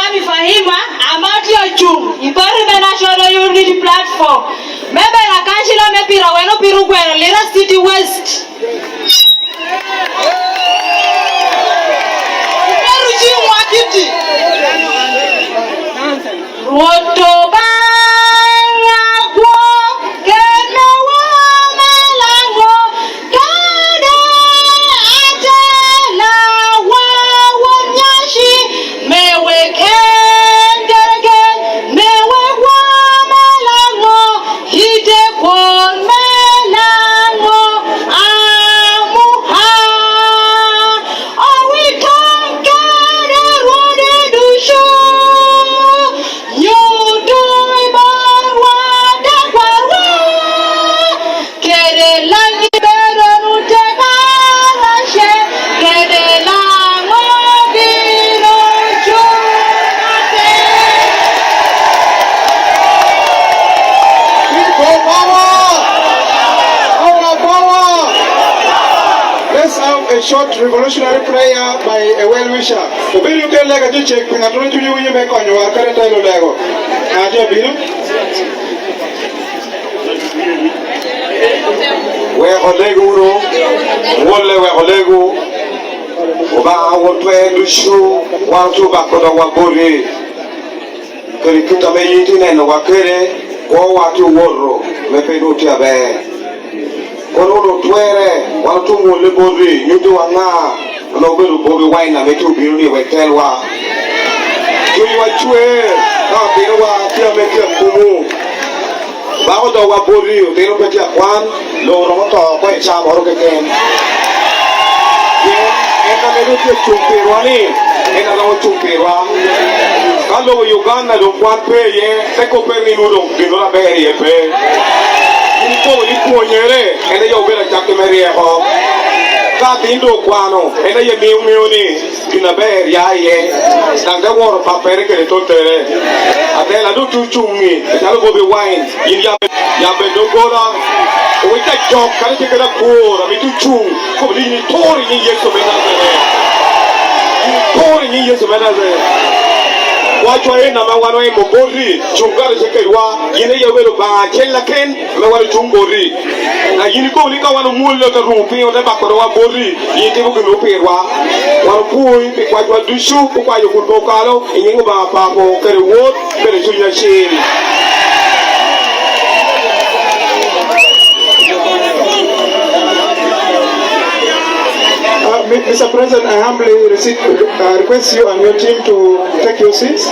Kami Fahima, Amatio Chung, Imperial National Unity Platform. Member la Council Mepira, Weno Piruguero, Lira City West. Rotoba. A short revolutionary prayer by a well-wisher. Obiru you can like a check when I told you you make on your current title Lego. Where Oleguro, where Olego, Oba, what way to show, one to back on our body. Kerikuta meeting and Wakere, or what to Woro, Mepenutia Bear. Kono twere wanatungu lebori nyuto wanga nobelu bobi wine metu biuni wetelwa tuliwa chwe na biwa kia mekia kumu bago do wa bori utero petia kwan lo romoto kwa chama oro keken ena medu chumpirwani ena lo chumpirwa kalo Uganda do kwan pe ye teko pe ni nudo binola beri pe Nipo lipo nyere, ene yo bela chake merie ho. Kati indo kwano, ene ye miu ni, inaber ya ye. Stanga woro papere kele totere. Atela do tu chungi, chalo bobe wine, in ya bedogora. Uita chok, kale chekela kura, mi tu chung. Kobi ni tori ni yeso menaze. Ni tori ni yeso menaze. Wachwa ena mawano e mbori chungare chekerwa yine yewelo ba chella ken mawano chungori na yini ko lika wano mulo ta rumpi o ta bakoro wa bori yite bu no perwa wano pui pe kwa dushu ko kwa yokundo kalo yingo ba papo kere wot kere chunya shiri Mr. President, I humbly request you and your team to take your seats.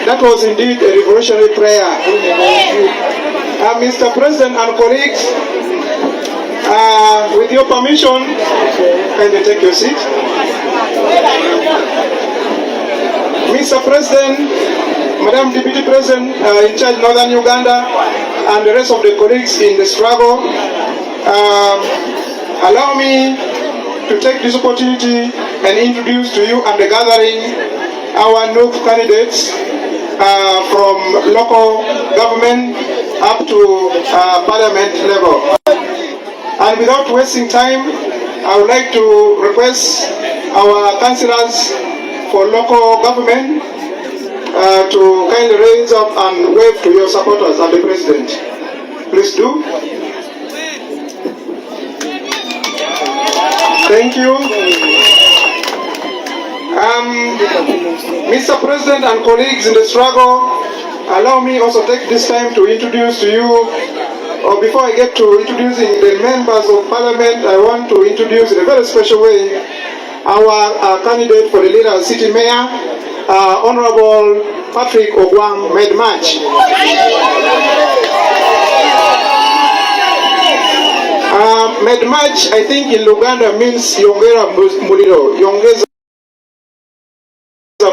That was indeed a revolutionary prayer. Mr. President and colleagues, with your permission, can you take your seat? Mr. President, Madam Deputy President in charge Northern Uganda, and the rest of the colleagues in the struggle, allow me to take this opportunity and introduce to you and the gathering our new candidates from local government up to parliament level. And without wasting time, I would like to request our councillors for local government to kindly raise up and wave to your supporters and the president. Please do. Thank you. Mr. President and colleagues in the struggle, allow me also take this time to introduce to you, or before I get to introducing the members of parliament, I want to introduce in a very special way our candidate for the leader of city mayor, Honorable Patrick Ogwang made match. Made match, I think in Luganda means Yongera Muliro. Yongeza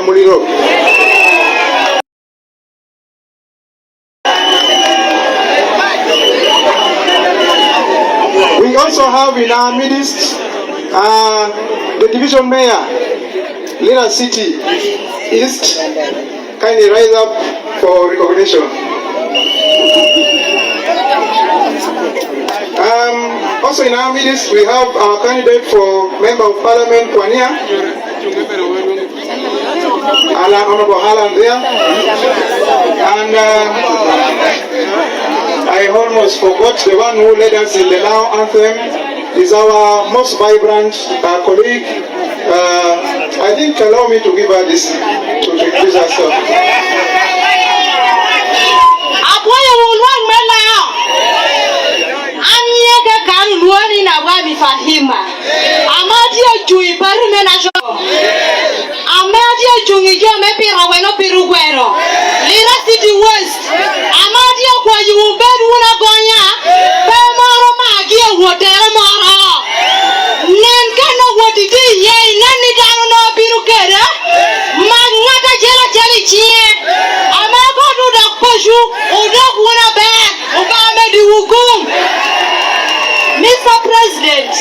Muliro. We also have in our midst the division mayor, Lira City East. Kindly rise up for recognition. Also in our midst, we have our candidate for Member of Parliament, Kwania. Alan, Honorable Alan there. And I almost forgot the one who led us in the Lao anthem is our most vibrant colleague. I think allow me to give her this, to introduce herself. Fahima amadia chui parme na jo amadia chungi jo me pira weno pirugwero lira city west amadia kwa yubedu una gonya pe moro magie wotere moro nen kana wotiti ye nani dano no pirugera magata jela jeli chie amago duda poshu udok una be ukame di hukum. Mr. President,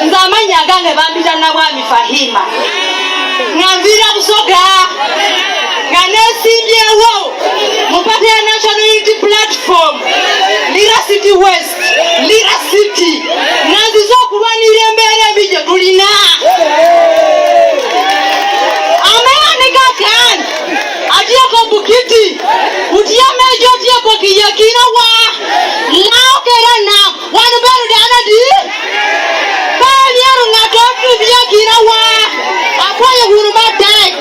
nzamanya gange bambita na bwami Fahima. Ngambira kusoga. Nganesi nyewo. Mupate ya National Unity Platform. Lira City West. Lira City. Nanzizo kulwani rembere bije tulina. Ameanika kan. Atia ko bukiti. Utia mejo tia ko kiyakina wa. Lao kera na. Wanu beru dana di. Bali yaru ngatotu biya kira wa. Apoye huruma tek.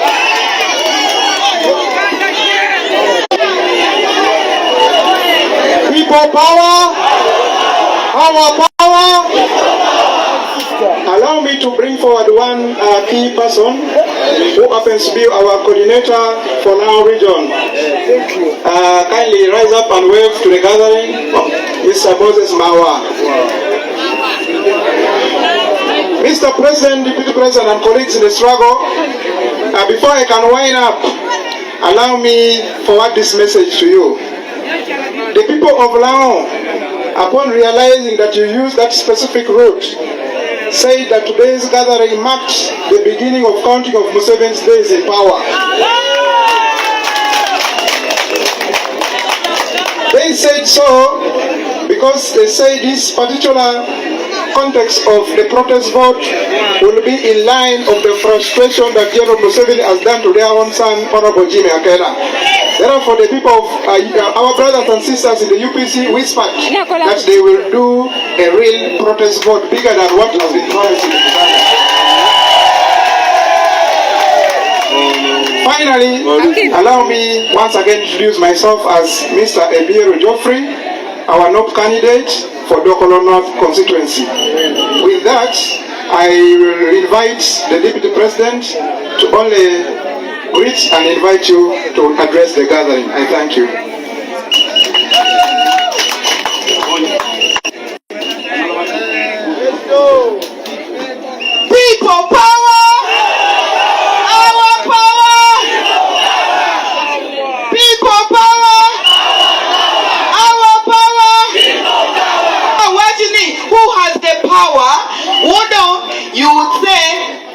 People power. Our power. Allow me to bring forward one key person who happens to be our coordinator for our region. Kindly rise up and wave to the gathering. Mr. Moses Mawa. Mr. President, Deputy President, and colleagues in the struggle, before I can wind up, allow me forward this message to you. The people of Lao, upon realizing that you use that specific route, say that today's gathering marks the beginning of counting of Museveni's days in power. They said so because they say this particular context of the protest vote will be in line of the frustration that General Museveni has done to their own son, Honorable Jimmy Akela. Therefore, the people of our brothers and sisters in the UPC whispered that they will do a real protest vote bigger than what has been promised in the Finally, allow me once again to introduce myself as Mr. Ebiero Geoffrey, our NOP candidate for Dokolo North constituency. With that, I will invite the Deputy President to only greet and invite you to address the gathering. I thank you. People power! Our power! People power! Our power! Who has the power? You would say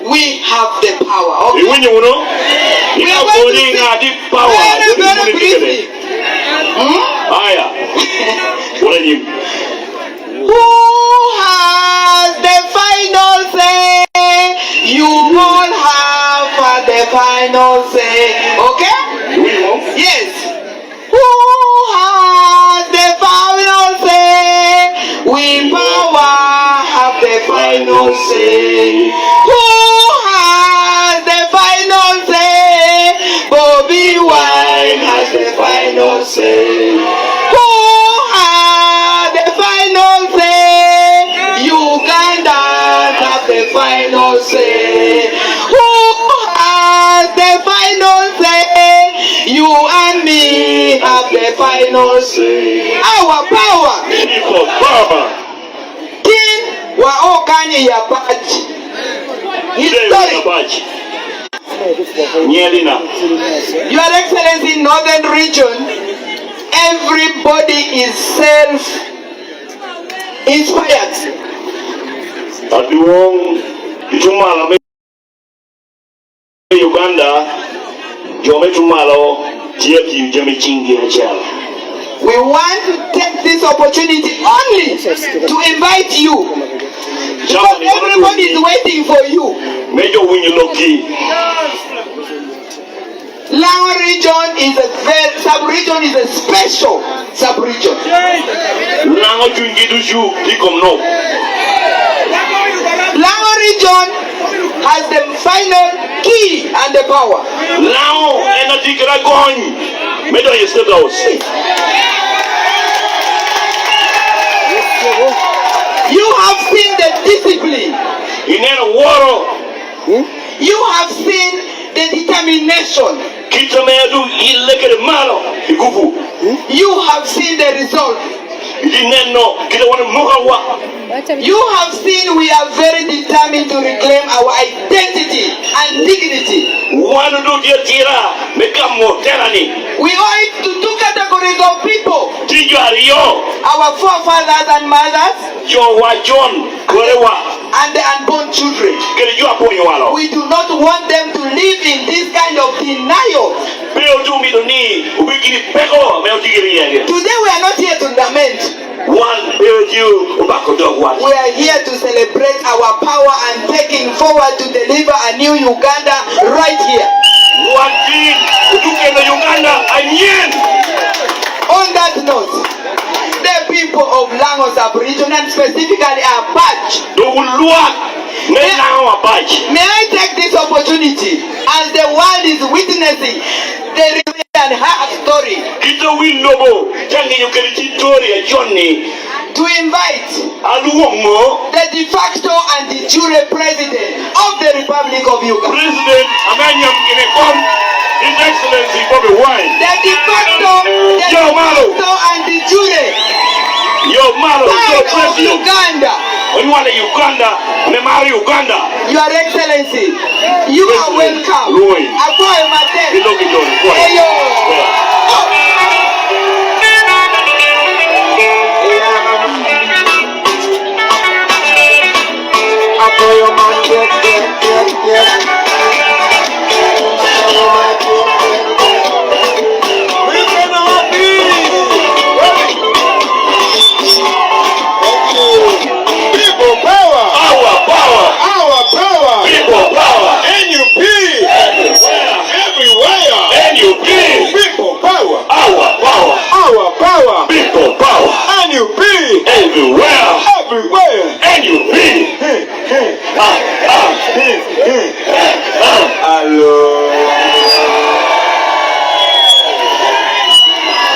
we have the power. Okay? We are going to see power. Very briefly. Who has the final say? You all have the final say. Okay? Yes. Who has the final say? We power have the final say. Who has the final say? Bobby Wine has the final say. Who has the final say? Uganda have the final say. Who has the final say? You and me have the final say. Our power. People power. King wa okanye ya Apac. History. Your Excellency, in Northern Region, everybody is self-inspired. Uganda, we want to take this opportunity only to invite you. Because everybody Heaven is waiting for you. Major Winnie Loki. Lango region is a sub-region is a special sub-region. Lango Jungidu, he come no. Lango region has the final key and the power. Lango energy going. Major is the house. You have seen the discipline. In a war. You have seen the determination. You have seen the result. You have seen we are very determined to reclaim our identity and dignity. We owe it to two categories of people. Our forefathers and mothers and the unborn children. We do not want them to live in this kind of denial. Today we are not here to lament. We are here to celebrate our power and taking forward to deliver a new Uganda right here. On that note, the people of Lango sub-region and specifically Apac, may I take this opportunity as the world is witnessing the real and hard story to invite the de facto and de jure president of the Republic of Uganda. His Excellency Bobby Wine. The de facto and de jure of Uganda. When you want a Uganda, Your Excellency, you are welcome.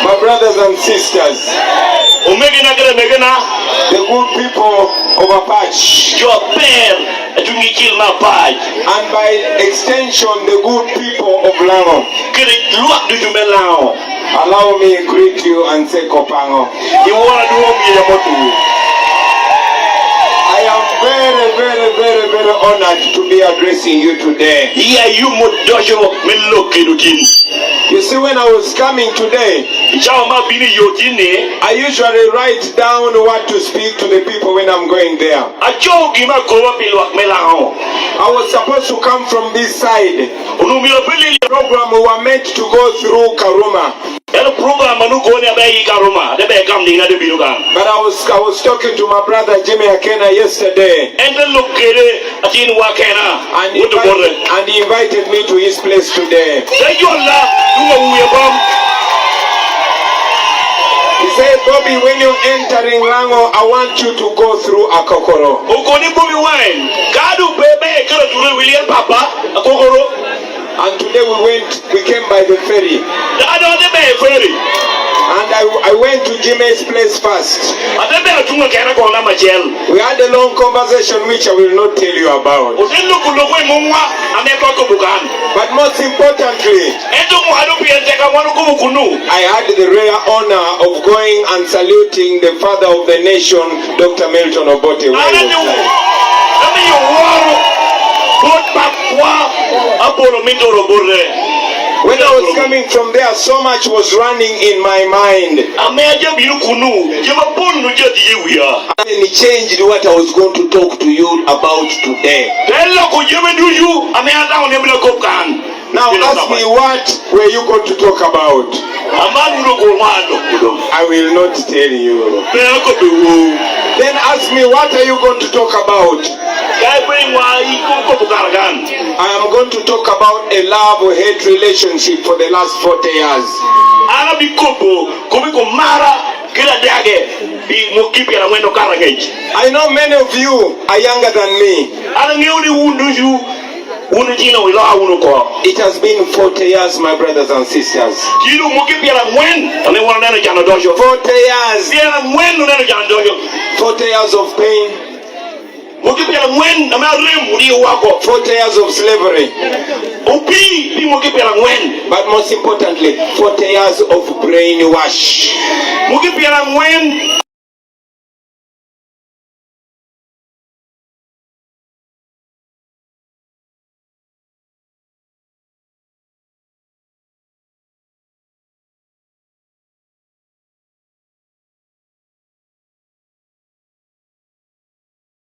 My brothers and sisters, the good people of Apac, and by extension the good people of Lango, allow me to greet you and say Kopango. I am very honored to be addressing you today. You see, when I was coming today, I usually write down what to speak to the people when I'm going there. I was supposed to come from this side. The program we were meant to go through Karuma. But I was talking to my brother Jimmy Akena yesterday, and he invited me to his place today. He said, Bobby, when you're entering Lango, I want you to go through Akokoro. And today we came by the ferry. And I went to Jimmy's place first. We had a long conversation which I will not tell you about. But most importantly, I had the rare honor of going and saluting the father of the nation, Dr. Milton Obote. When I was coming from there, so much was running in my mind. And it changed what I was going to talk to you about today. Now ask me, what were you going to talk about? I will not tell you. Then ask me, what are you going to talk about? I am going to talk about a love-hate relationship for the last 40 years. I know many of you are younger than me. It has been 40 years, my brothers and sisters. 40 years. 40 years of pain. 40 years of slavery. But most importantly, 40 years of brainwash.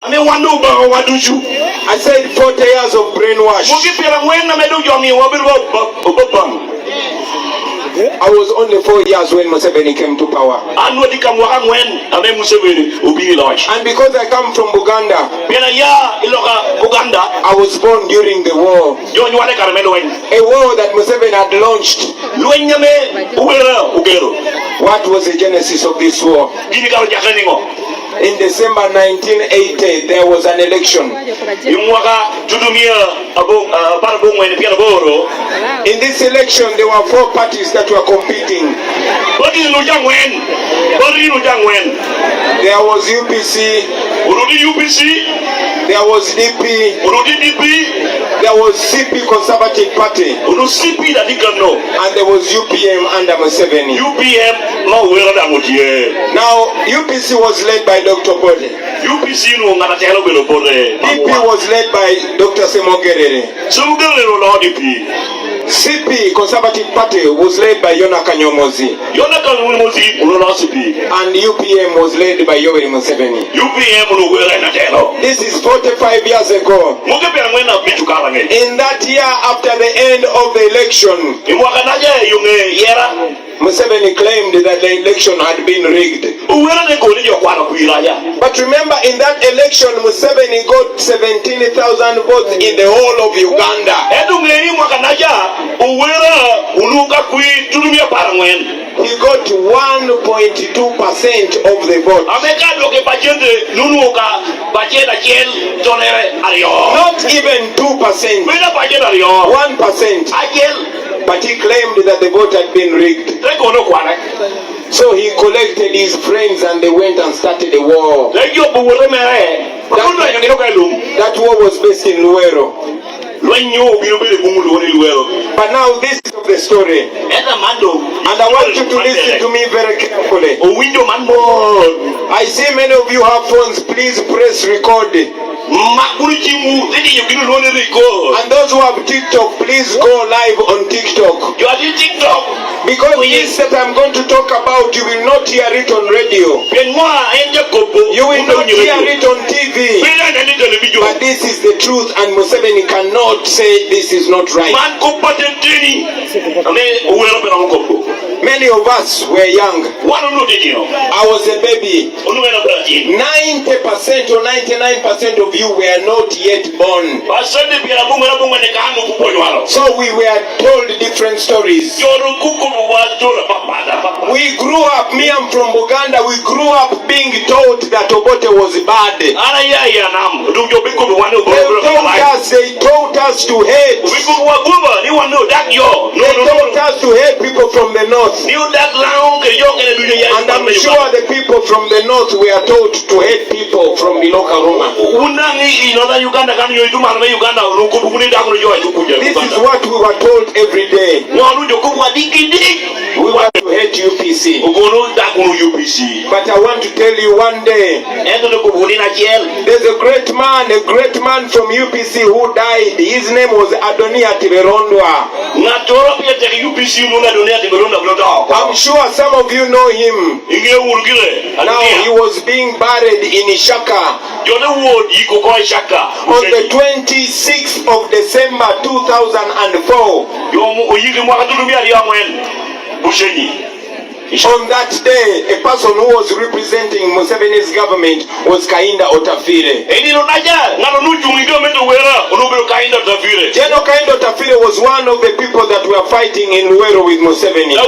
I said 40 years of brainwash. I was only 4 years when Museveni came to power. And because I come from Uganda, I was born during the war. A war that Museveni had launched. What was the genesis of this war? In December 1980, there was an election. In this election, there were 4 parties that were competing. There was UPC, there was DP, there was CP Conservative Party, and there was UPM under Museveni. Now, UPC was led by Dr. Bode. DP was led by Dr. Semogerere. CP Conservative Party was led by Yona Kanyomozi. And UPM was led by Yoweri Museveni. This is 45 years ago. In that year, after the end of the election, Museveni claimed that the election had been rigged. But remember, in that election, Museveni got 17,000 votes in the whole of Uganda. He got 1.2% of the vote. Not even 2%. 1%. But he claimed that the vote had been rigged. So he collected his friends and they went and started a war. That war was based in Luero. But now this is the story. And I want you to listen to me very carefully. I see many of you have phones. Please press record. And those who have TikTok, please go live on TikTok. Because this that I'm going to talk about, you will not hear it on radio. You will not hear it on TV. But this is the truth, and Museveni cannot say this is not right. Many of us were young. I was a baby. 90% or 99% of you were not yet born. So we were told different stories. We grew up, me I'm from Uganda, we grew up being taught that Obote was bad. They taught us to hate. They taught us to hate people from the north. And I'm sure the people from the north were taught to hate people from the local Roma. This is what we were told every day. We were to hate UPC. But I want to tell you one day, there's a great man from UPC who died. His name was Adonia Tiberondwa. I'm sure some of you know him. Now he was being buried in Ishaka on the 26th of December 2004. On that day, a person who was representing Museveni's government was Kainda Otafire. General Kainda Otafire was one of the people that were fighting in Luwero with Museveni.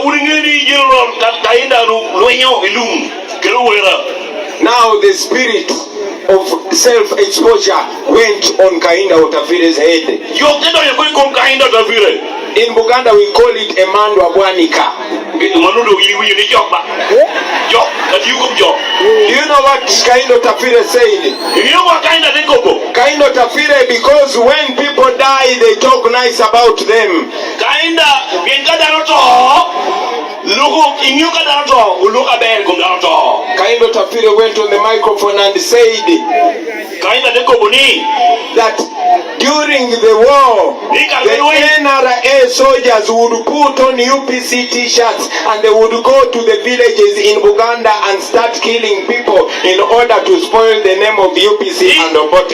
Now the spirit of self-exposure went on Kainda Otafire's head. In Buganda we call it Emandwa Bwanika. Do you know what Kainda Otafire said? Kainda Otafire, because when people die they talk nice about them. Kainda Otafire went on the microphone and said that during the war, the NRA soldiers would put on UPC t-shirts and they would go to the villages in Buganda and start killing people in order to spoil the name of UPC and Obote.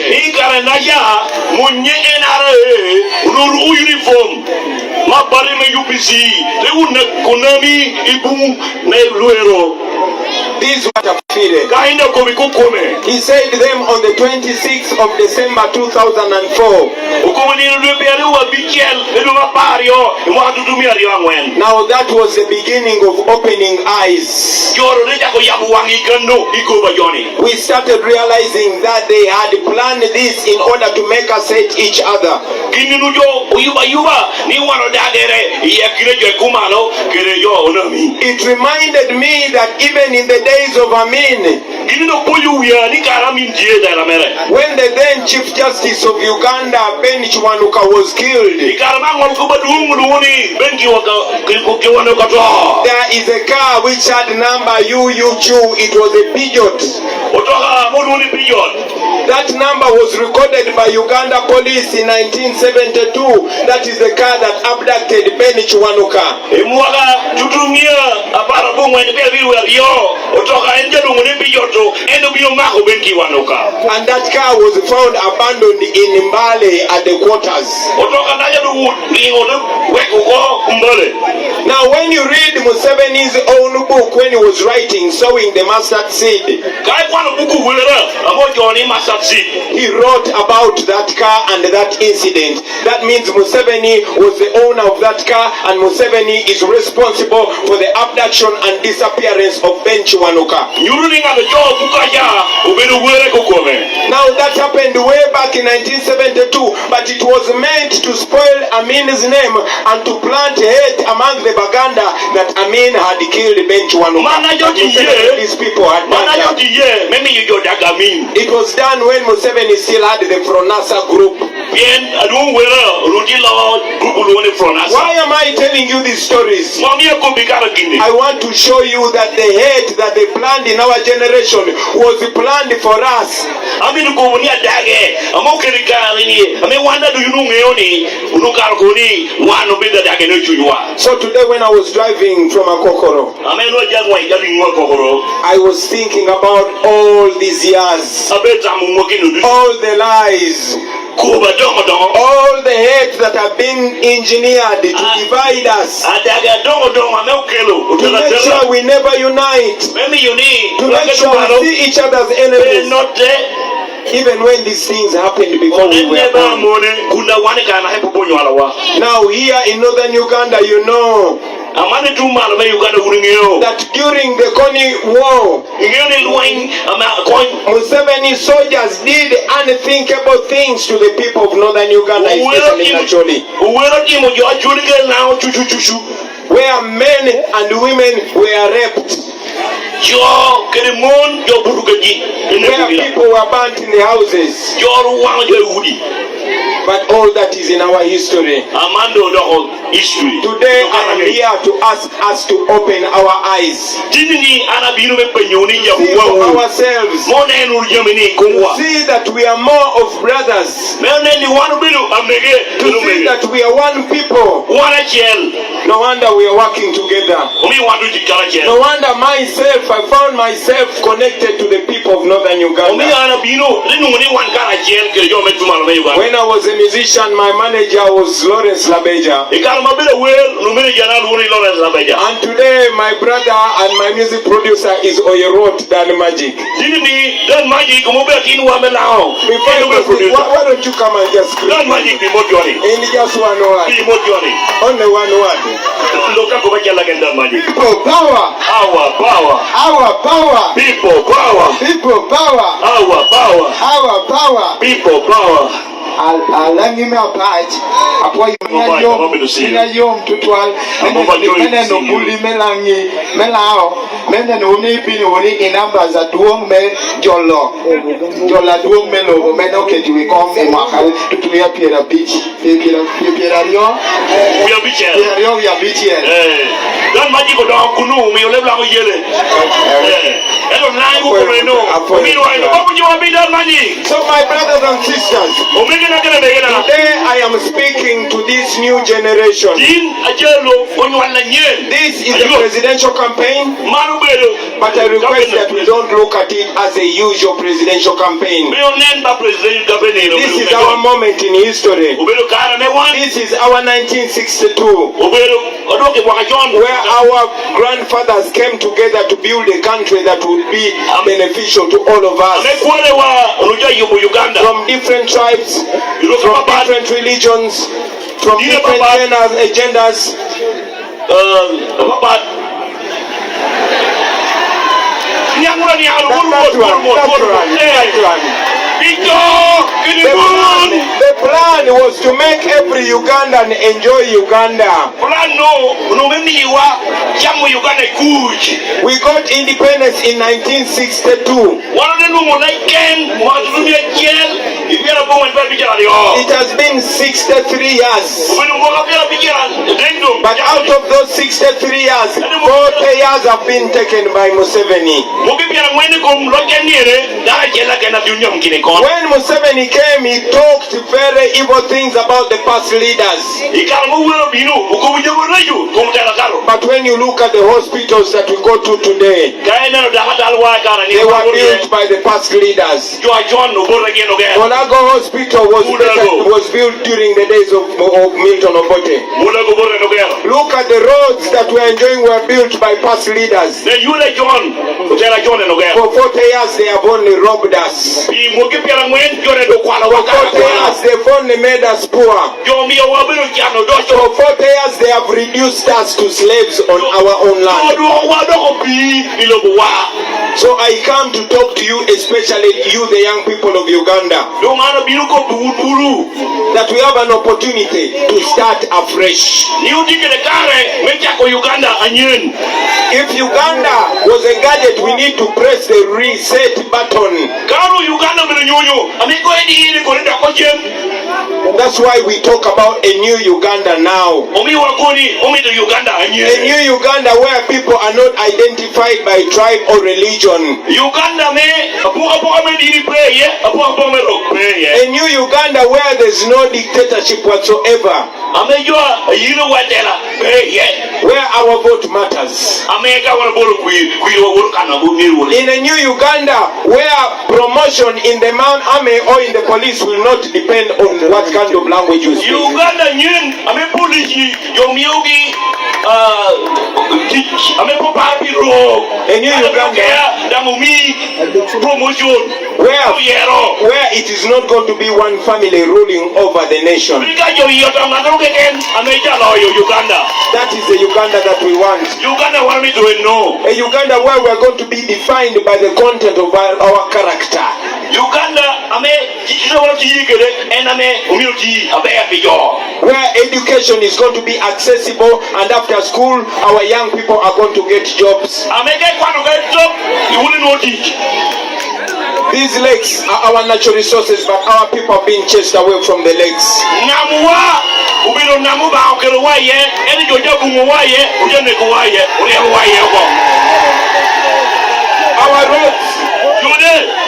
These were Otafire. He said them on the 26th of December 2004. Now that was the beginning of opening eyes. We started realizing that they had planned this in order to make us hate each other. It reminded me that even in the days of Amin, when the then Chief Justice of Uganda, Ben Chiwanuka, was killed, there is a car which had number UUQ. It was a Peugeot. That number was recorded by Uganda police in 1972. That is the car that abducted Ben Chiwanuka. And that car was found abandoned in Mbale at the quarters. Now when you read Museveni's own book when he was writing Sowing the Mustard Seed, he wrote about that car and that incident. That means Museveni was the owner of that car and Museveni is responsible for the abduction and disappearance of Ben Chiwanuka. Now that happened way back in 1972, but it was meant to spoil Amin's name and to plant hate among the Baganda that Amin had killed Ben Chiwanuka. These people had done that. It was done when Museveni still had the Fronasa group. Why am I telling you these stories? I want to show you that the hate that they planned in our generation was planned for us. So today when I was driving from Akokoro, I was thinking about all these years, all the lies, all the hate that have been engineered to divide us, to make sure we never unite, to make sure we see each other's enemies. Even when these things happened before we were born. Now here in northern Uganda, you know that during the Kony War, Museveni soldiers did unthinkable things to the people of northern Uganda, especially naturally, where men and women were raped, where people were burnt in the houses. But all that is in our history. Today I am here to ask us to open our eyes, see for ourselves, see that we are more of brothers, to see that we are one people. No wonder we are working together. No wonder myself I found myself connected to the people of Northern Uganda. When I was a musician, my manager was Lawrence Labeja. And today, my brother and my music producer is Oyerot Dan Magic. Why don't you come and just scream? Dan Magic, in just one word. Only one word. People power. Our power. Our power. People power. People power. Our power. Our power. People power. Alangi me Apac apo ina yom tutwal mena no buli melangi melao mena no ni bini woni inamba za duong me jolo duong me lo mena ke we come e makal tutumia piera beach piera rio we are beach here Dan Magic ko do kunu mi ole bla ko yele elo nai ko no mi no ai ko bu jo bi Dan Magic. So my brothers and sisters, today I am speaking to this new generation. This is a presidential campaign, but I request that we don't look at it as a usual presidential campaign. This is our moment in history. This is our 1962, where our grandfathers came together to build a country that would be beneficial to all of us. From different tribes, from different religions, from different agendas. The plan was to make every Ugandan enjoy Uganda. We got independence in 1962. It has been 63 years. But out of those 63 years, 40 years have been taken by Museveni. When Museveni came, he talked very evil things about the past leaders. But when you look at the hospitals that we go to today, they were built by the past leaders. Monago Hospital was built during the days of Milton Obote. Look at the roads that we are enjoying were built by past leaders. For 40 years they have only robbed us. For 40 years they've only made us poor. For 40 years they have reduced us to slaves on our own land. So I come to talk to you, especially you the young people of Uganda, that we have an opportunity to start afresh. If Uganda was a gadget, we need to press the reset button. That's why we talk about a new Uganda now. A new Uganda where people are not identified by tribe or religion. A new Uganda where there's no dictatorship whatsoever. Where our vote matters. In a new Uganda where promotion in the army or in the police will not depend on what kind of language you speak. A new Uganda where it is not going to be one family ruling over the nation. That is the Uganda that we want. A Uganda where we are going to be defined by the content of our character. Where education is going to be accessible, and after school our young people are going to get jobs. These lakes are our natural resources, but our people are being chased away from the lakes.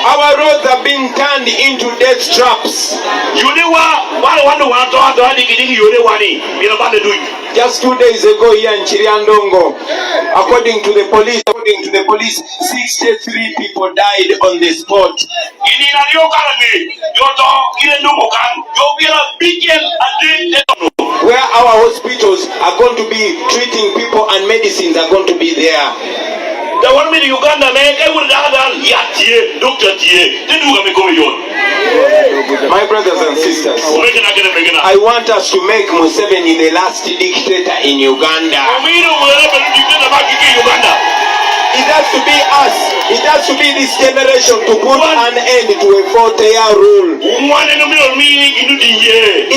Our roads are being turned into death traps. Just 2 days ago here in Chiriandongo, according to the police, 63 people died on the spot. Where our hospitals are going to be treating people and medicines are going to be there. The one in Uganda, my brothers and sisters, I want us to make Museveni the last dictator in Uganda. It has to be us. It has to be this generation to put an end to a 40-year rule. It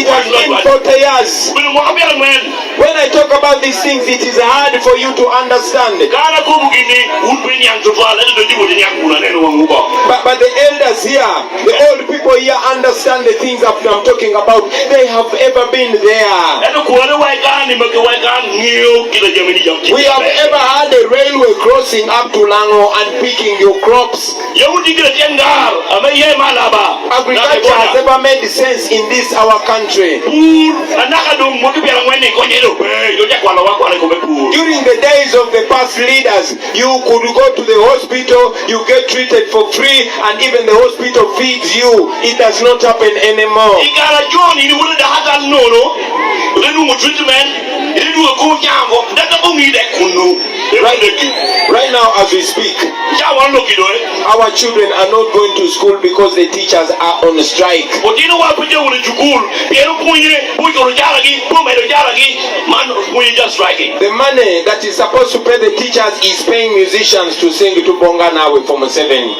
has been 40 years. When I talk about these things, it is hard for you to understand. But the elders here, the old people here understand the things that I'm talking about. They have ever been there. We have ever had a railway crossing up to Lango and picking your crops. Agriculture has never made sense in this our country. During the days of the past leaders, you could go to the hospital, you get treated for free, and even the hospital feeds you. It does not happen anymore. Right now as we speak, our children are not going to school because the teachers are on strike. The money that is supposed to pay the teachers is paying musicians to sing to Bonga Nawe from 7.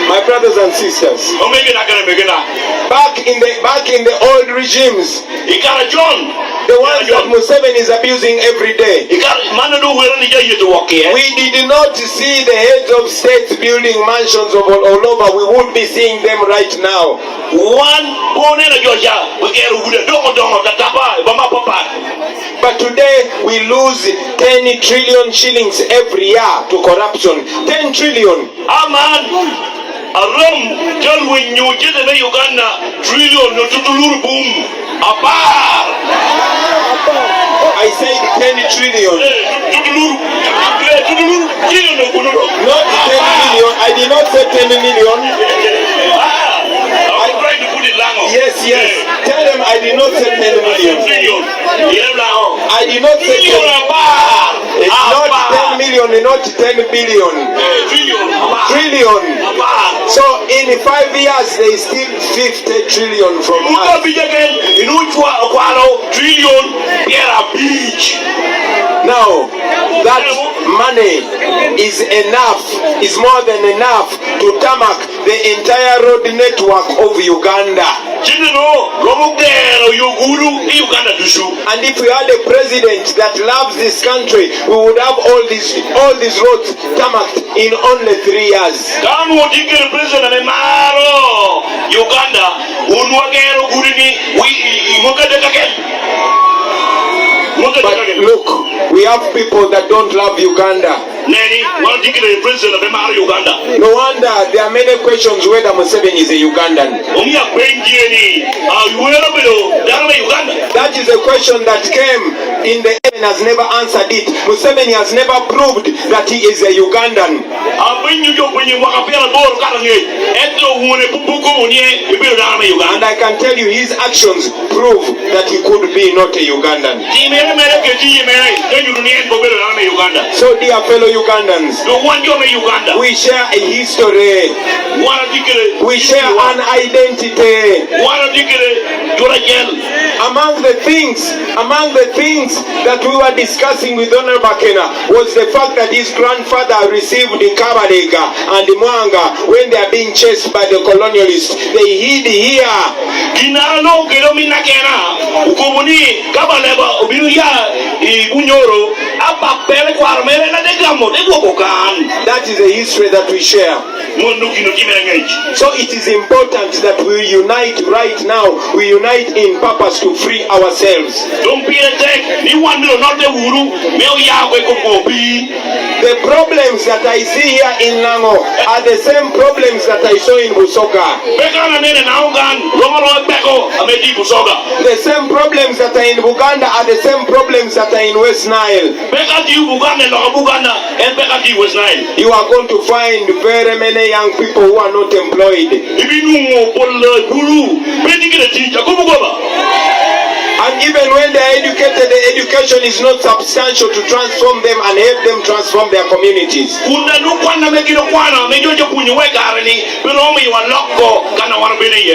My brothers and sisters, back in the old regimes, the ones that Museveni is abusing every day, we did not see the heads of states building mansions all over. We would be seeing them right now. But today we lose 10 trillion shillings every year to corruption. 10 trillion. I said 10 trillion. Not 10 million. I did not say 10 million. I'm trying to put it long. Yes. Tell them I did not say 10 million. I did not say 10 million. It's not 10 million, not 10 billion. Trillion. So in 5 years, they still 50 trillion from us. Now, that money is enough, is more than enough to tarmac the entire road network of Uganda. And if we had a president that loves this country, we would have all these roads tarmacked in only 3 years. But look, we have people that don't love Uganda. No wonder there are many questions whether Museveni is a Ugandan. That is a question that came in the end and has never answered it. Museveni has never proved that he is a Ugandan. And I can tell you his actions prove that he could be not a Ugandan. So dear fellow Ugandans, we share a history, we share an identity. Among the things that we were discussing with Honorable Bakena was the fact that his grandfather received the Kabarega and the Mwanga when they are being chased by the colonialists. They hid here. Apac pele kwar mere na de gamo de gokan. That is a history that we share. So it is important that we unite right now. We unite in purpose to free ourselves. The problems that I see here in Lango are the same problems that I saw in Busoga. The same problems that are in Buganda are the same problems that are in West Nile. You are going to find very many young people who are not employed. And even when they are educated, the education is not substantial to transform them and help them transform their communities.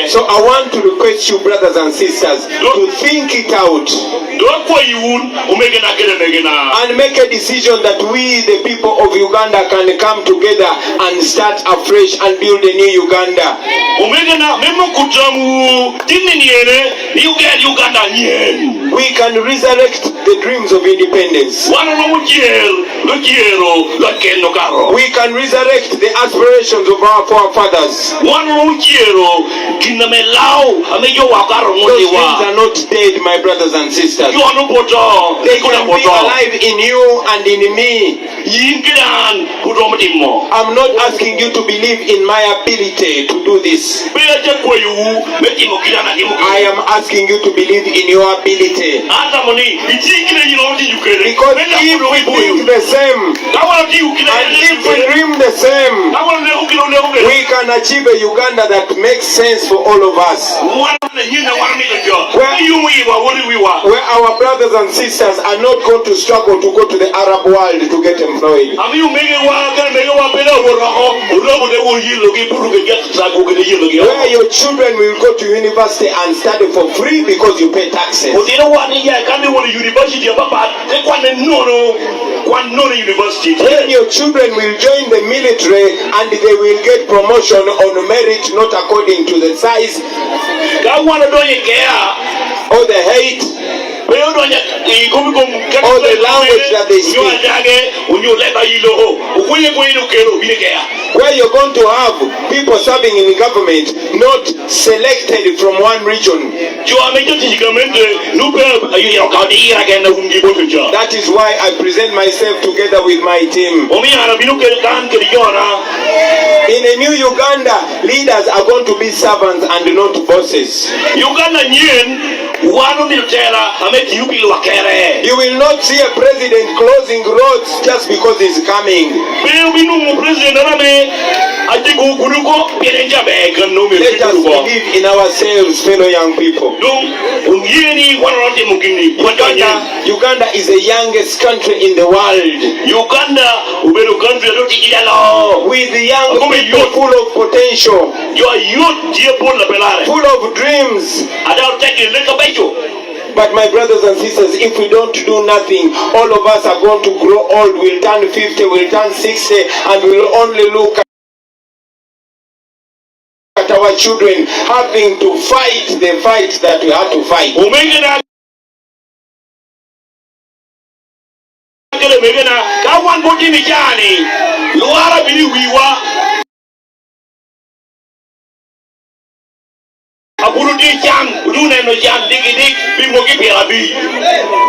So I want to request you, brothers and sisters, to think it out and make a decision that we, the people of Uganda, can come together and start afresh and build a new Uganda. We can resurrect the dreams of independence. We can resurrect the aspirations of our forefathers. Those things are not dead, my brothers and sisters. They can be alive in you and in me. I'm not asking you to believe in my ability to do this. I am asking you to believe in your ability. Because if we think the same and if we dream the same, we can achieve a Uganda that makes sense for all of us. Where our brothers and sisters are not going to struggle to go to the Arab world to get employed. Where your children will go to university and study for free because you pay taxes. Then your children will join the military and they will get promotion on merit, not according to the size or the height or the language that they speak. Where you're going to have people serving in the government not selected from one region. That is why I present myself together with my team. In a new Uganda, leaders are going to be servants and not bosses. You will not see a president closing roads just because he's coming. Let us believe in ourselves, fellow young people. Uganda is the youngest country in the world. With young people full of potential, full of dreams. But my brothers and sisters, if we don't do nothing, all of us are going to grow old. We'll turn 50, we'll turn 60, and we'll only look at our children having to fight the fight that we had to fight.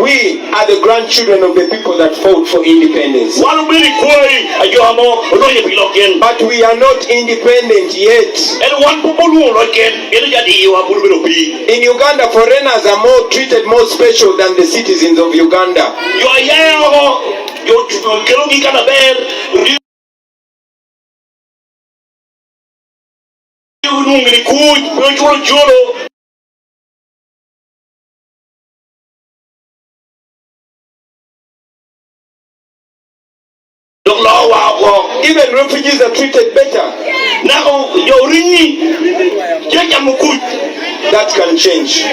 We are the grandchildren of the people that fought for independence. But we are not independent yet. In Uganda, foreigners are treated more special than the citizens of Uganda. Even refugees are treated better. That can change.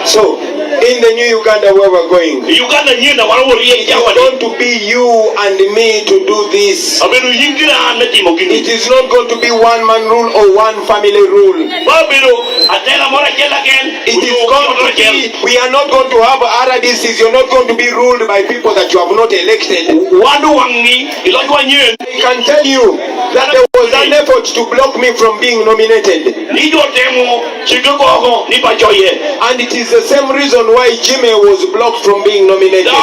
So In the new Uganda where we're going, Uganda nyenda warawori it is going to be you and me to do this. Abenu yingira metimo kini. It is not going to be one man rule or one family rule. Babiro atela mora jela again. It is going to be, we are not going to have RDCs. You're not going to be ruled by people that you have not elected. I can tell you that there was an effort to block me from being nominated. And it is the same reason why Jimmy was blocked from being nominated.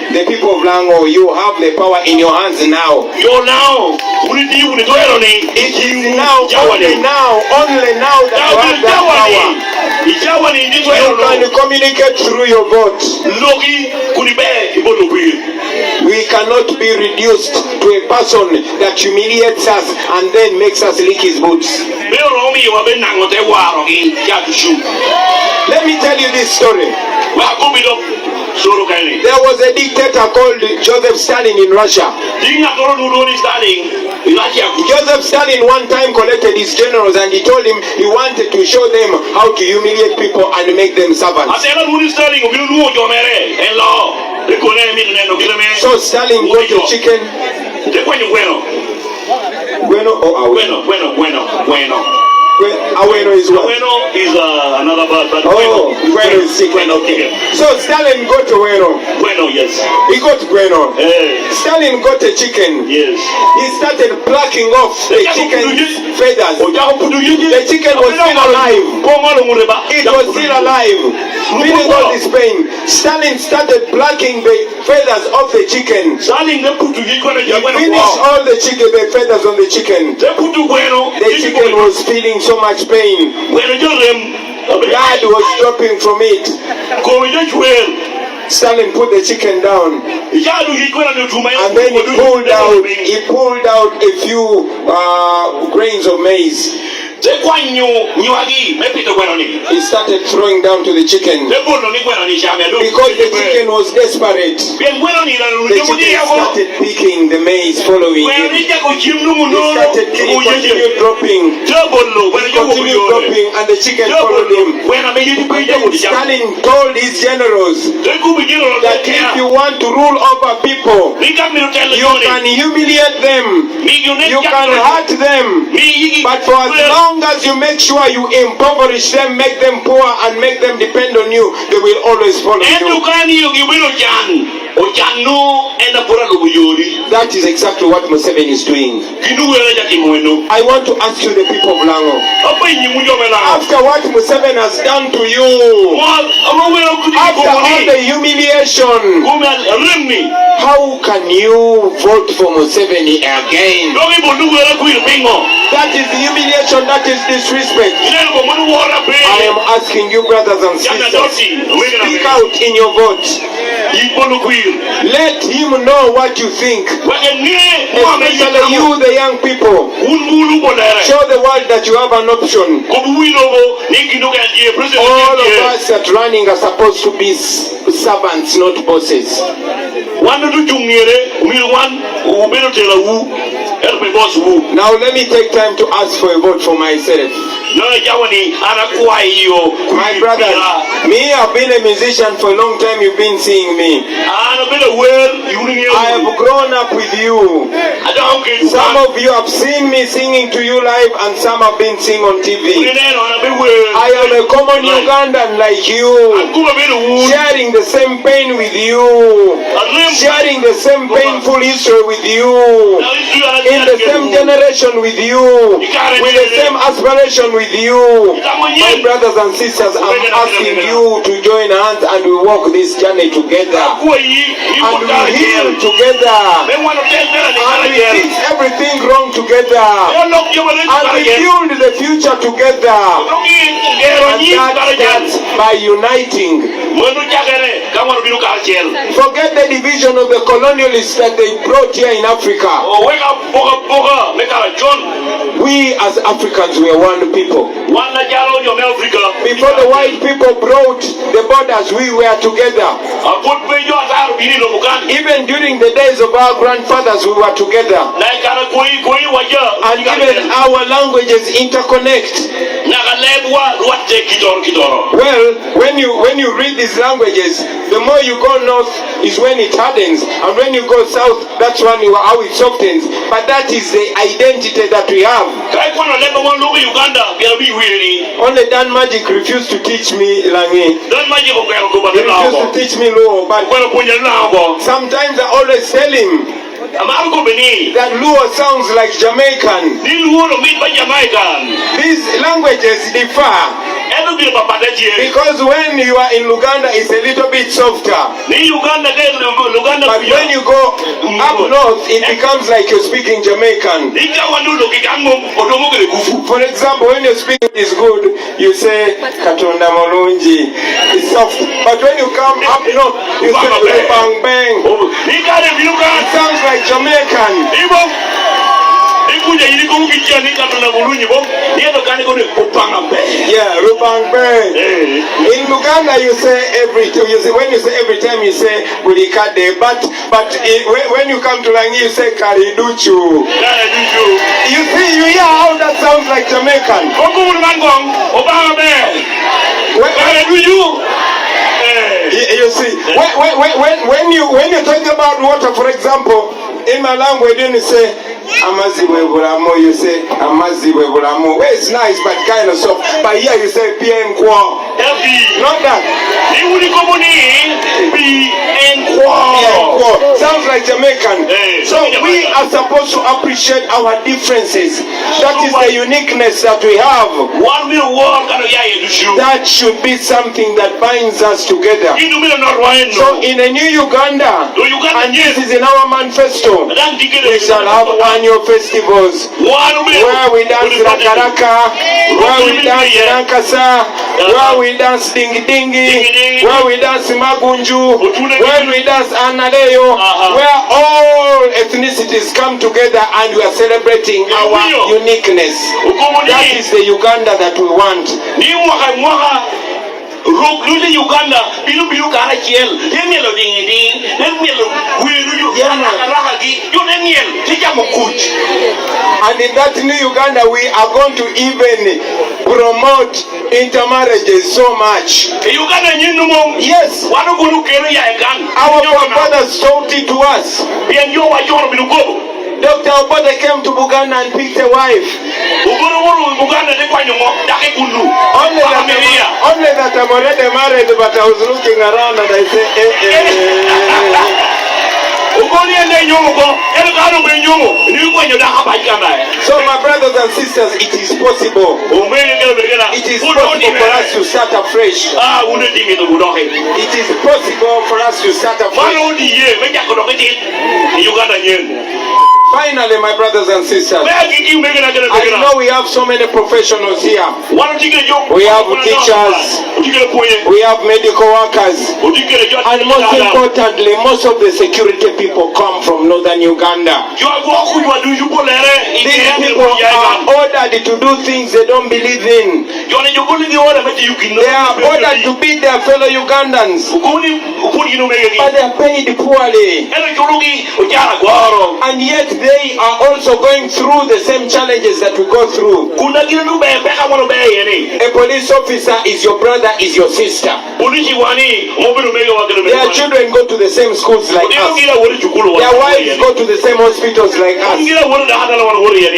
The people of Lango, you have the power in your hands now. It is now, only now that you have that power. You can communicate through your vote. We cannot be reduced to a person that humiliates us and then makes us lick his boots. Let me tell you this story. There was a dictator called Joseph Stalin in Russia. Joseph Stalin one time collected his generals and he told him he wanted to show them how to humiliate people and make them servants. So Stalin got a chicken. Bueno is what? Bueno is another bird, but Bueno is chicken. Okay. So Stalin got a Bueno. Bueno, yes. He got Bueno. Stalin got a chicken. Yes. He started plucking off the chicken's feathers. The chicken was still alive. It was still alive. Feeling all this pain. Stalin started plucking the feathers off the chicken. He finished all the feathers on the chicken. The chicken was feeling so much pain. Blood was dropping from it. Stalin put the chicken down. And then he pulled out a few grains of maize. He started throwing down to the chicken because the chicken was desperate. The chicken started picking the maize following him. He started continued dropping. And the chicken followed him. And then Stalin told his generals that if you want to rule over people, you can humiliate them, you can hurt them, but for as long as you make sure you impoverish them, make them poor and make them depend on you, they will always follow you. That is exactly what Museveni is doing. I want to ask you, the people of Lango, after what Museveni has done to you, after all the humiliation, how can you vote for Museveni again? That is the humiliation, that is disrespect. I am asking you, brothers and sisters, speak out in your vote. Let him know what you think. Especially you, the young people. Show the world that you have an option. All of us that running are supposed to be servants, not bosses. Now let me take time to ask for a vote for myself. My brother, me, I've been a musician for a long time. You've been seeing me. I have grown up with you. Some of you have seen me singing to you live, and some have been singing on TV. I am a common Ugandan like you, sharing the same pain with you, sharing the same painful history with you, in the same generation with you, with the same aspiration with you. My brothers and sisters, I'm asking you to join hands and we walk this journey together. And we heal together. And we fix everything wrong together. And we build the future together. And that starts by uniting. Forget the division of the colonialists that they brought here in Africa. We as Africans, we are one people. Before the white people brought the borders, we were together. Even during the days of our grandfathers, we were together. And even our languages interconnect. Well, when you read these languages, the more you go north is when it hardens, and when you go south, that's when how it softens. But that is the identity that we have. Only Dan Magic refused to teach me Langi. He refused to teach me Luo. But sometimes I always tell him that Luo sounds like Jamaican. These languages differ. Because when you are in Uganda, it's a little bit softer. But when you go up north, it becomes like you're speaking Jamaican. For example, when you're speaking is good, you say Katonda Molungi. It's soft. But when you come up north, you say bang bang. It sounds like Jamaican. Yeah, Rubang Bang. In Uganda, when you say every time you say Bulikade, but when you come to Langi, you say Kariduchu. You see, you hear how that sounds like Jamaican. You see, when you talk about water, for example, in my language, then you say Amaziwe Bulamo, you say Amaziwe Bulamo. Well, it's nice, but kind of soft. But here you say PM Kwa. Not that. Sounds like Jamaican. So we are supposed to appreciate our differences. That is the uniqueness that we have. That should be something that binds us together. So in a new Uganda, and this is in our manifesto, we shall have annual festivals where we dance Rakaraka, where we dance Nankasa, where we dance Dingi Dingi, where we dance Magunju, where we dance Analeyo, where all ethnicities come together and we are celebrating our uniqueness. That is the Uganda that we want. Uganda, and in that new Uganda, we are going to even promote intermarriages so much. Yes. Our forefathers taught it to us. Dr. Obote came to Buganda and picked a wife. Only that I'm already married, but I was looking around and I said, So my brothers and sisters, it is possible. It is possible for us to start afresh. It is possible for us to start afresh. Finally, my brothers and sisters, I know we have so many professionals here. We have teachers, we have medical workers, and most importantly, most of the security people come from northern Uganda. These people are ordered to do things they don't believe in. They are ordered to beat their fellow Ugandans, but they are paid poorly. And yet they are also going through the same challenges that we go through. A police officer is your brother, is your sister. Their children go to the same schools like us. Their wives go to the same hospitals like us.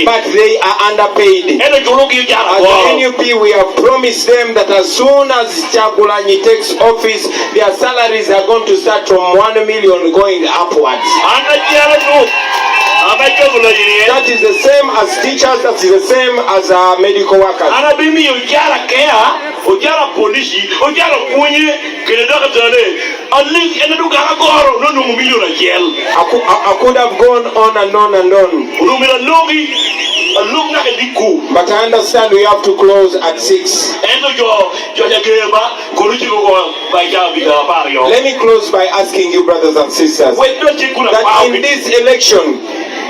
But they are underpaid. As the NUP, we have promised them that as soon as Kyagulanyi takes office, their salaries are going to start from 1 million going upwards. That is the same as teachers, that is the same as medical workers. I could have gone on and on and on. But I understand we have to close at 6. Let me close by asking you, brothers and sisters, that in this election,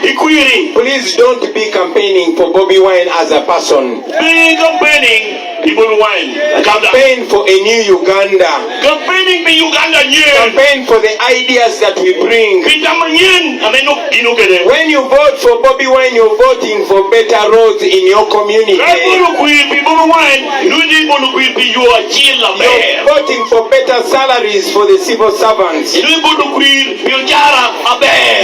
please don't be campaigning for Bobby Wine as a person. Campaign for a new Uganda. Campaigning for Uganda. Campaign for the ideas that we bring. When you vote for Bobby Wine, you're voting for better roads in your community. You're voting for better salaries for the civil servants.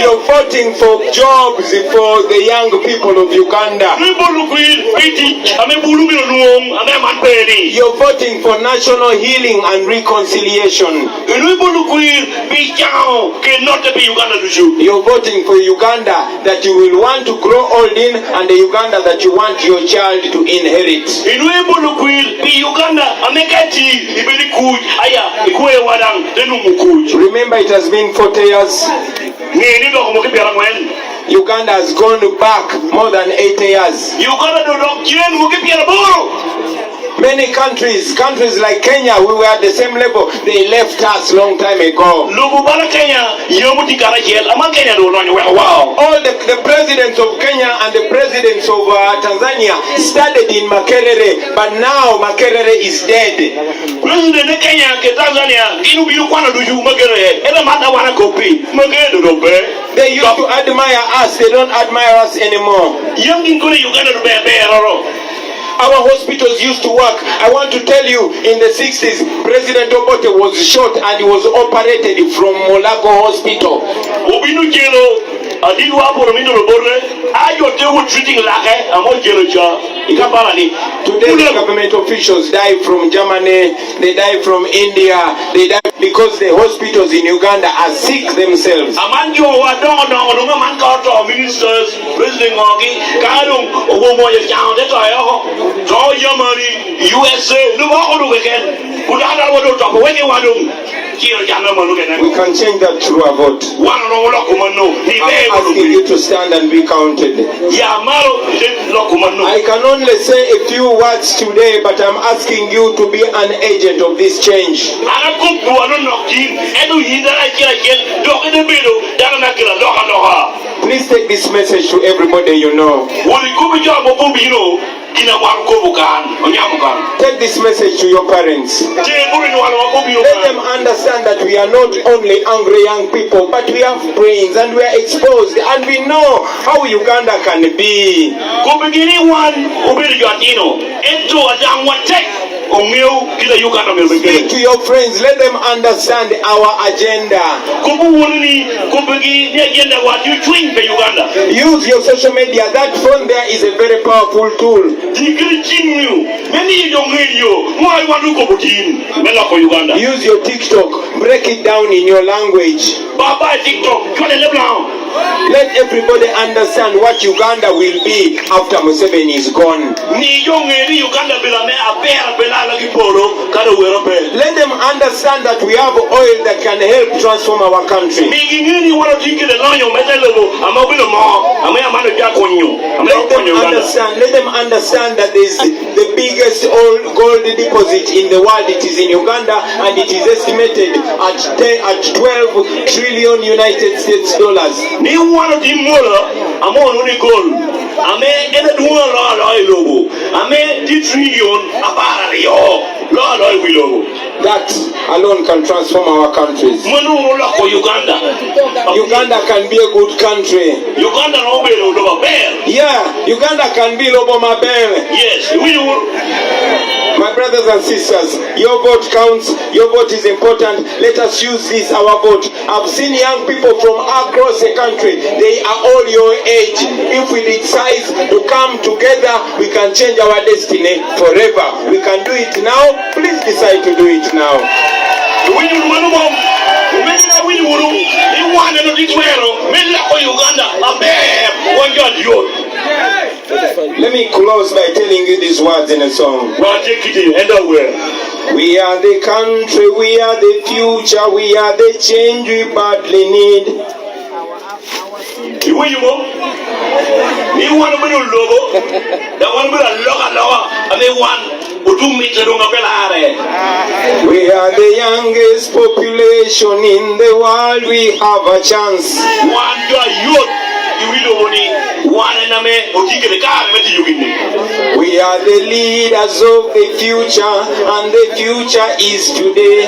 You're voting for jobs for the young people of Uganda. You're voting for national healing and reconciliation. You're voting for Uganda that you will want to grow old in, and the Uganda that you want your child to inherit. Remember, it has been 40 years. Uganda has gone back more than 80 years. Many countries like Kenya, we were at the same level. They left us long time ago. All the presidents of Kenya and the presidents of Tanzania started in Makerere, but now Makerere is dead. They used to admire us, they don't admire us anymore. Our hospitals used to work. I want to tell you, in the 60s, President Obote was shot and he was operated from Molago Hospital. Today, government officials die from Germany, they die from India, they die because the hospitals in Uganda are sick themselves. We can change that through a vote. I'm asking you to stand and be counted. I can only say a few words today, but I'm asking you to be an agent of this change. Please take this message to everybody you know. Take this message to your parents. Let them understand that we are not only angry young people, but we have brains and we are exposed and we know how Uganda can be. Speak to your friends, let them understand our agenda. Use your social media. That phone there is a very powerful tool. Use your TikTok. Break it down in your language. Let everybody understand what Uganda will be after Museveni is gone. Let them understand that we have oil that can help transform our country. Let them understand that there is the biggest gold deposit in the world. It is in Uganda, and it is estimated at 12 trillion United States dollars. That alone can transform our countries. Uganda can be a good country. Yeah, Uganda can be Loboma Bell. Yes. My brothers and sisters, your vote counts. Your vote is important. Let us use this, our vote. I've seen young people from across the country. They are all your age. If we decide to come together, we can change our destiny forever. We can do it now. Please decide to do it now. Let me close by telling you these words in a song. We are the country, we are the future, we are the change we badly need. We are the youngest population in the world, we have a chance. We are the leaders of the future, and the future is today.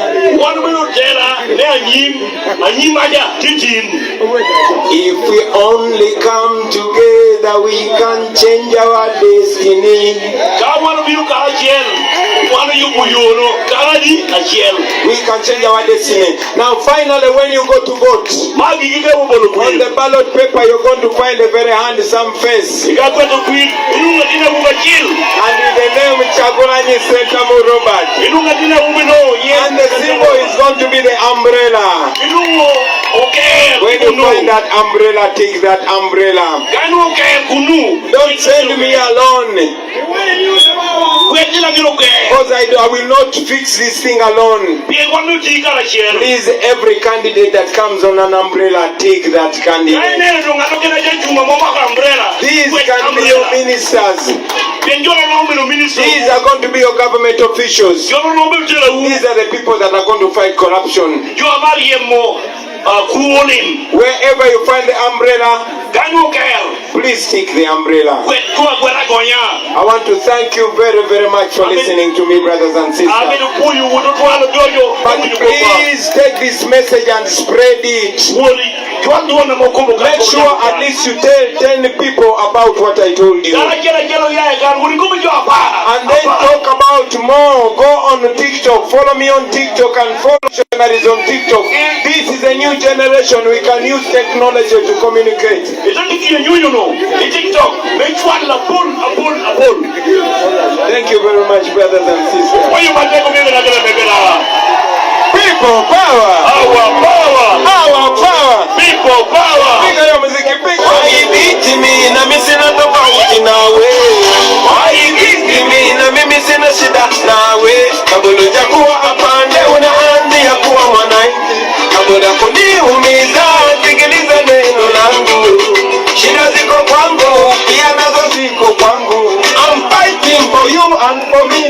If we only come together, we can change our destiny. We can change our destiny. Now finally, when you go to vote, on the ballot paper you're going to find a very handsome face. And with the name Kyagulanyi Sentamu Robert. And the symbol is going to be the umbrella. When you find that umbrella, take that umbrella. Don't send me alone. Because I will not fix this thing alone. Please, every candidate that comes on an umbrella, take that candidate. These can be your ministers. These are going to be your government officials. These are the people that are going to fight corruption. Wherever you find the umbrella, please take the umbrella. I want to thank you very, very much for listening to me, brothers and sisters. But please take this message and spread it. Make sure at least you tell 10 people about what I told you. And then talk about more. Go on TikTok. Follow me on TikTok and follow missionaries on TikTok. This is a new generation. We can use technology to communicate. Thank you very much, brothers and sisters. People power. Our power. Our power. People power. Piga ya muziki, piga. Waibiti mimi na mimi sina tofauti nawe. Waibiti mimi na mimi sina shida nawe. Kabla hujakuwa apande unaanzia kuwa mwananchi. Kabla kuniumiza sikiliza neno langu. Shida ziko kwangu, pia nazo ziko kwangu. I'm fighting for you and for me.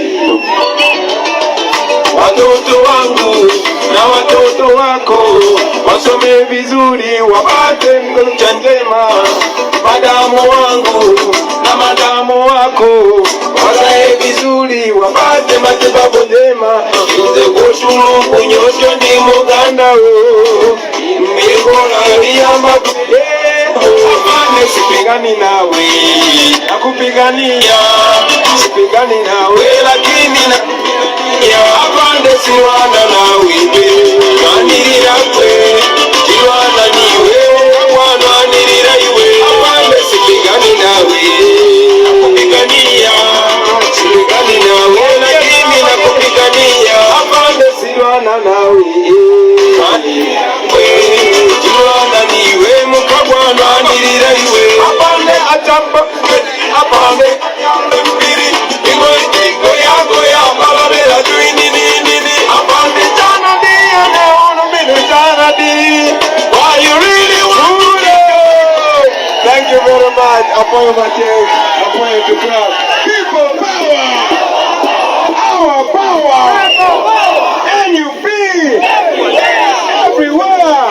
Watoto wangu na watoto wako wasome vizuri, wapate mcha njema. Madamu wangu na madamu wako wazae vizuri, wapate matibabu njema. Nze kushuru kunyosho ndi muganda mbingona liyamba amane sipigani nawe, nakupigania sipigani nawe, lakini na apande siwana nawe, manirira kwe kiwana niwe, wanwanirira iwe. Apande sipigani nawe, nakupigania sipigani nawe, lakini nakupigania. Apande siwana nawe, manirira kwe kiwana niwe, mukagwanwanirira iwe. Apande atamba, apande mbiri, ingo yago ya malabela tuini nini. Apande jana diya ne ono minu jana di. Why you really want to know? Thank you very much. Apoyo Mateus, Apoyo to class. People power. Our power. NUP. Everywhere.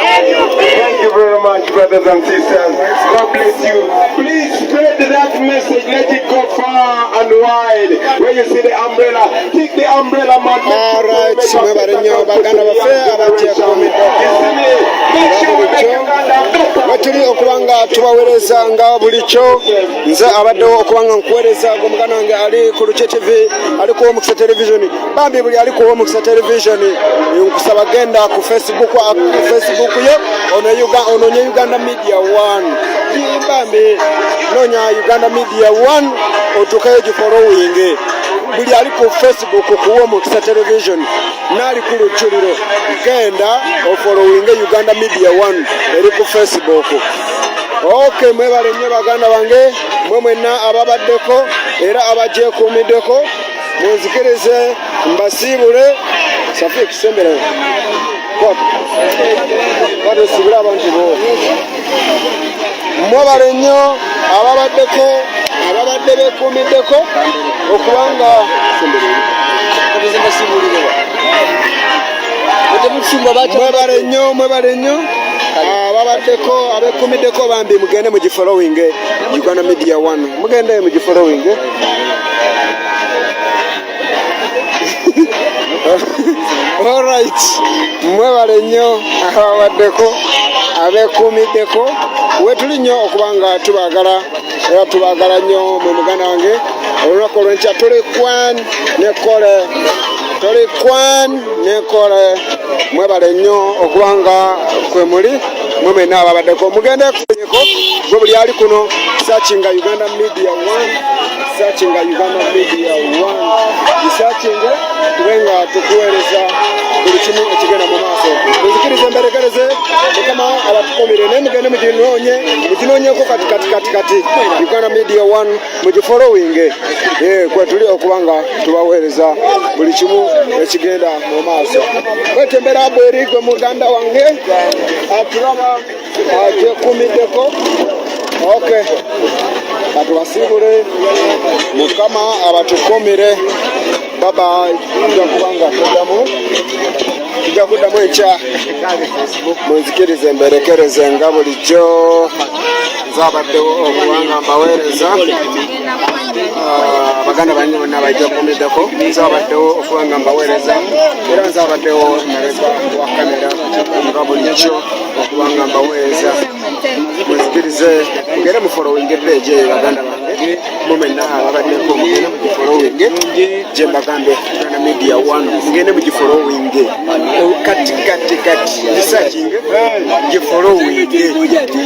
Thank you very much, brothers and sisters. God bless you. Please spread that message. Let it go far and wide. When you see the umbrella, take the umbrella, man. All right, make sure we make watuli okubanga tubawereza nga bulicho nze abaddewo okubanga nkuwereza omugana wange ali ku Luche TV, ali ku Omukisa television. Bambi buli ali ku Omukisa television nkusaba genda ku Facebook ye ononye Uganda Media 1. Bambi nonya Uganda Media 1 otukayo gifollowing. Buli ali ku Facebook ku Omukisa television nali ku Luchuliro genda ofollowing Uganda Media 1 eri ku Facebook. Okay, mwebale nnyo baganda bange mwemwenna ababaddeko era abajeekuumiddeko, munzikirize mbasiibule safi ekisemberayo kwate sibula abantu bo. Mwebale nnyo ababaddeko ababadde beekuumiddeko okubanga mwebale nnyo ababaddeko abekumiddeko bambi mugende mu gifollowing Uganda Media 1 mugende mu gifollowing alright mwebale nnyo ababaddeko abekumiddeko wetuli nnyo okubanga tubagala era tubagala nnyo mu muganda wange olunaku olw'enkya tuli kwan nekole mwebale nnyo okubanga kwe muli mwemena ababaddeko mugende kuko gwe buli ali kuno searchinga Uganda Media 1 searchinga Uganda Media 1 isachinge tubenga tukuweereza buli kimu ekigenda mu maaso muzikirize mberekereze kama abatukomire naye mugende muginoonyeko kati Uganda Media 1 mugifollowing kwe tuli okubanga tubaweereza buli kimu ekigenda mu maaso wetembera bweri gwe muganda wange atulaba agyekumiddeko okay batubasibule mukama abatukomire baba kubanga tujja kuddamu enkya munzikirize mberekereze nga bulijjo nzabaddewo okubanga mbaweereza baganda bange bonna bajja kumiddeko nzabaddewo okubanga mbaweereza era nzabaddewo naleka wa kamera nga bulijjo okubanga mbaweereza munzikirize mugere mu following page eyo baganda bange mumena ababaddeko mugere mu following gye mbagambe Uganda Media 1 mugende mu following kati researching gye following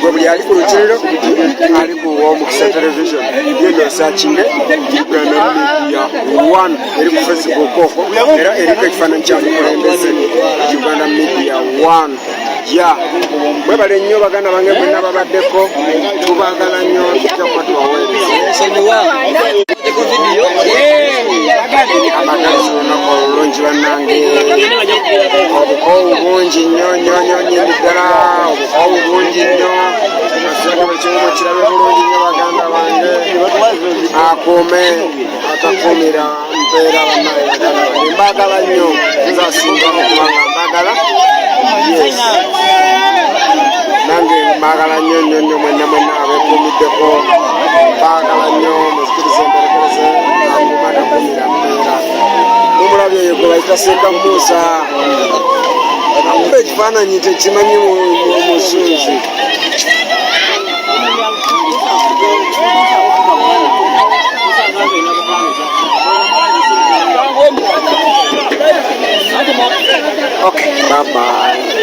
gwe buli ali ku lukiriro ali ku Omukisa television yeno searching Uganda Media 1 eri ku Facebook okwo era eriko ekifaananyi kya mukulembeze Uganda Media 1 ya mwebale nnyo baganda bange mwenna babaddeko tubagala nnyo tujja tubaweereza amagezi olunaku olulungi bannange obukowu bungi nnyo ddala obukowu bungi nnyo asanga buli kimu mukirabe bulungi nnyo baganda bange akuume atakuumira mpeera bannaye baganda bange mbagala nnyo nzasinga okubanga mbagala nange mbagala nnyo mwenna abekuumiddeko mbagala nnyo muzikirize mberekereze akuumadakuumira mpeera mumulabye eyo gwe bayita Sentamusa akuba ekifaananyi tekimanyi musunzi okay, bye bye.